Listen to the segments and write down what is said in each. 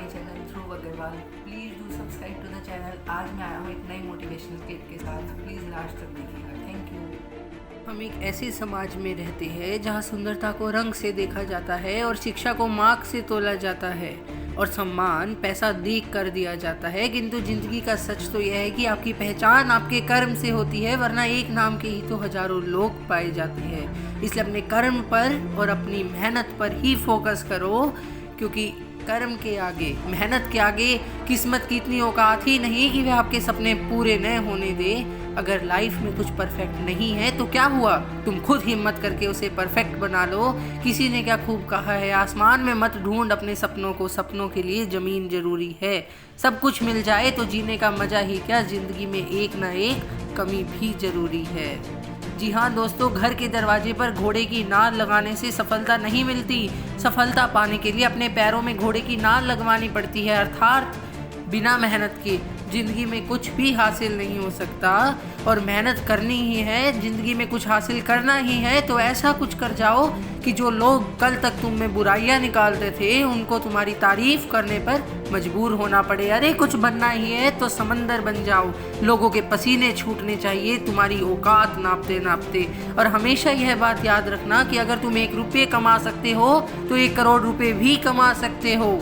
My channel Dhruv Agarwal. Please do subscribe to the channel. आज मैं आया हूँ एक नई मोटिवेशनल क्लिप के साथ। प्लीज़ लास्ट तक देखिएगा। Thank you. हम एक ऐसे समाज में रहते हैं जहाँ सुंदरता को रंग से देखा जाता है और शिक्षा को मार्क से तोला जाता है और सम्मान पैसा देख कर दिया जाता है। किंतु जिंदगी का सच तो यह है कि आपकी पहचान आपके कर्म से होती है, वरना एक नाम के ही तो हजारों लोग पाए जाते हैं। इसलिए अपने कर्म पर और अपनी मेहनत पर ही फोकस करो, क्योंकि कर्म के आगे, मेहनत के आगे किस्मत की इतनी औकात ही नहीं कि वह आपके सपने पूरे न होने दे। अगर लाइफ में कुछ परफेक्ट नहीं है तो क्या हुआ, तुम खुद हिम्मत करके उसे परफेक्ट बना लो। किसी ने क्या खूब कहा है, आसमान में मत ढूंढ अपने सपनों को, सपनों के लिए जमीन जरूरी है। सब कुछ मिल जाए तो जीने का मजा ही क्या, जिंदगी में एक ना एक कमी भी जरूरी है। जी हाँ दोस्तों, घर के दरवाजे पर घोड़े की नाल लगाने से सफलता नहीं मिलती। सफलता पाने के लिए अपने पैरों में घोड़े की नाल लगवानी पड़ती है। अर्थात बिना मेहनत के ज़िंदगी में कुछ भी हासिल नहीं हो सकता और मेहनत करनी ही है। ज़िंदगी में कुछ हासिल करना ही है तो ऐसा कुछ कर जाओ कि जो लोग कल तक तुम में बुराइयां निकालते थे उनको तुम्हारी तारीफ करने पर मजबूर होना पड़े। अरे कुछ बनना ही है तो समंदर बन जाओ। लोगों के पसीने छूटने चाहिए तुम्हारी औकात नापते नापते। और हमेशा यह बात याद रखना कि अगर तुम 1 रुपये कमा सकते हो तो 1 करोड़ रुपए भी कमा सकते हो।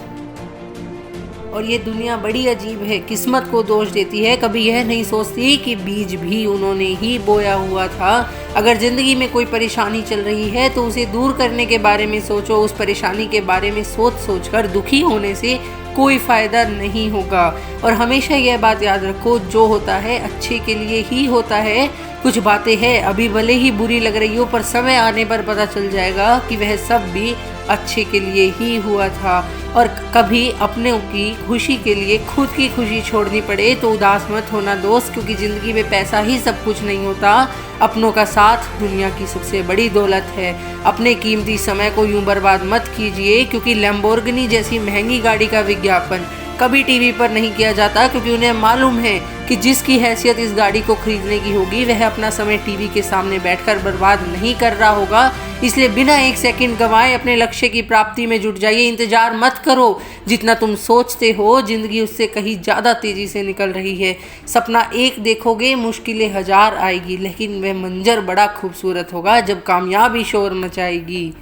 और ये दुनिया बड़ी अजीब है, किस्मत को दोष देती है, कभी यह नहीं सोचती कि बीज भी उन्होंने ही बोया हुआ था। अगर ज़िंदगी में कोई परेशानी चल रही है तो उसे दूर करने के बारे में सोचो। उस परेशानी के बारे में सोच कर दुखी होने से कोई फ़ायदा नहीं होगा। और हमेशा यह बात याद रखो, जो होता है अच्छे के लिए ही होता है। कुछ बातें हैं अभी भले ही बुरी लग रही हो, पर समय आने पर पता चल जाएगा कि वह सब भी अच्छे के लिए ही हुआ था। और कभी अपनों की खुशी के लिए खुद की खुशी छोड़नी पड़े तो उदास मत होना दोस्त, क्योंकि ज़िंदगी में पैसा ही सब कुछ नहीं होता। अपनों का साथ दुनिया की सबसे बड़ी दौलत है। अपने कीमती समय को यूं बर्बाद मत कीजिए, क्योंकि लैम्बोर्गिनी जैसी महंगी गाड़ी का विज्ञापन कभी टीवी पर नहीं किया जाता, क्योंकि उन्हें मालूम है कि जिसकी हैसियत इस गाड़ी को खरीदने की होगी वह अपना समय टीवी के सामने बैठकर बर्बाद नहीं कर रहा होगा। इसलिए बिना 1 सेकंड गंवाए अपने लक्ष्य की प्राप्ति में जुट जाइए। इंतजार मत करो, जितना तुम सोचते हो जिंदगी उससे कहीं ज़्यादा तेजी से निकल रही है। सपना एक देखोगे, मुश्किलें 1000 आएगी, लेकिन वह मंजर बड़ा खूबसूरत होगा जब कामयाबी शोर मचाएगी।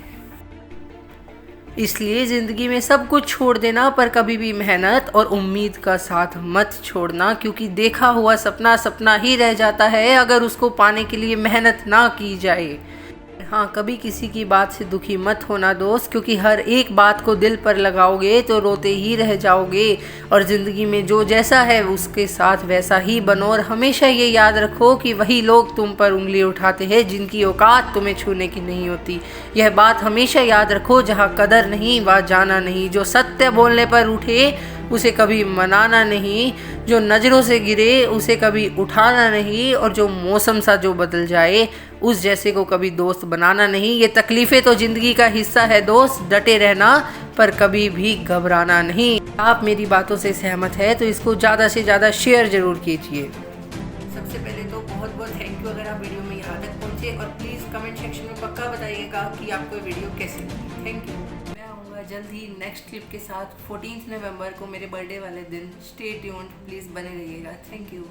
इसलिए ज़िंदगी में सब कुछ छोड़ देना, पर कभी भी मेहनत और उम्मीद का साथ मत छोड़ना, क्योंकि देखा हुआ सपना सपना ही रह जाता है अगर उसको पाने के लिए मेहनत ना की जाए। हाँ, कभी किसी की बात से दुखी मत होना दोस्त, क्योंकि हर एक बात को दिल पर लगाओगे तो रोते ही रह जाओगे। और ज़िंदगी में जो जैसा है उसके साथ वैसा ही बनो। और हमेशा ये याद रखो कि वही लोग तुम पर उंगली उठाते हैं जिनकी औकात तुम्हें छूने की नहीं होती। यह बात हमेशा याद रखो, जहाँ कदर नहीं वहाँ जाना नहीं। जो सत्य बोलने पर उठे उसे कभी मनाना नहीं, जो नज़रों से गिरे उसे कभी उठाना नहीं, और जो मौसम सा जो बदल जाए उस जैसे को कभी दोस्त बनाना नहीं। ये तकलीफ़ें तो ज़िंदगी का हिस्सा है दोस्त, डटे रहना पर कभी भी घबराना नहीं। आप मेरी बातों से सहमत है तो इसको ज़्यादा से ज़्यादा शेयर ज़रूर कीजिए। सबसे पहले तो बहुत बहुत थैंक यू अगर आप वीडियो में यहाँ तक पहुँचे, और प्लीज़ कमेंट सेक्शन में पक्का बताइएगा कि आपको वीडियो कैसी लगी। Thank you. मैं आऊँगा जल्द ही नेक्स्ट क्लिप के साथ 14 नवंबर को, मेरे बर्थडे वाले दिन। स्टे ट्यून्ड, प्लीज़ बने रहिएगा। Thank you.